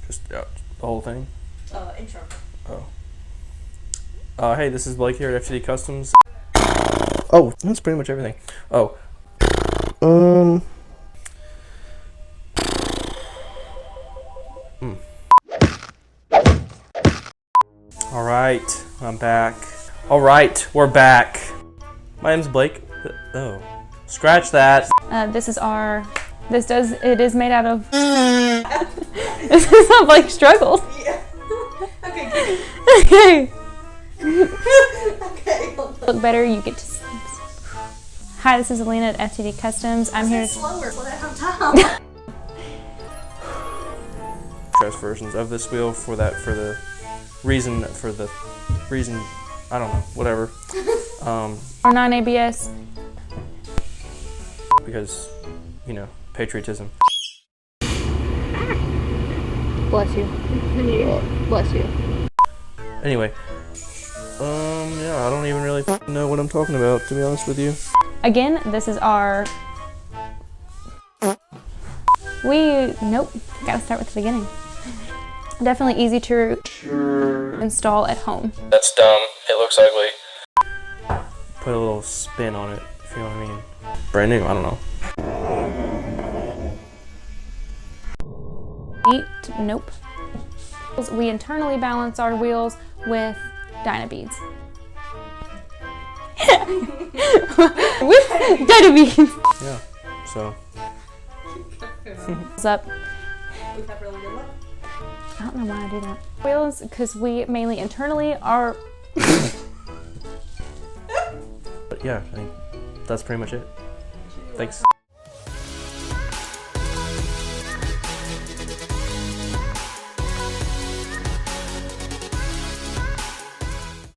Just the whole thing? Intro. Oh. Hey, this is Blake here at FTD Customs. Oh, that's pretty much everything. Oh. Alright, I'm back. Alright, we're back. My name's Blake. Oh. Scratch that. It is made out of. This is not Blake struggles. Yeah. Okay. Okay. Okay. Look better, you get to. Hi, this is Alina at FTD Customs. I'm here. Slower. So I have time. Stress versions of this wheel for the reason, I don't know, whatever. Or non-ABS. Because, you know, patriotism. Bless you. Bless you. Anyway, yeah, I don't even really know what I'm talking about, to be honest with you. Again, this is our. Nope. Gotta start with the beginning. Definitely easy to install at home. That's dumb. It looks ugly. Put a little spin on it, if you know what I mean. Brand new, I don't know. Nope. We internally balance our wheels with Dynabeads. With Dynabeads. Yeah, so. What's up? We've had really good luck. I don't know why I do that. Wheels, because we mainly internally are. But yeah, I think that's pretty much it. Thanks.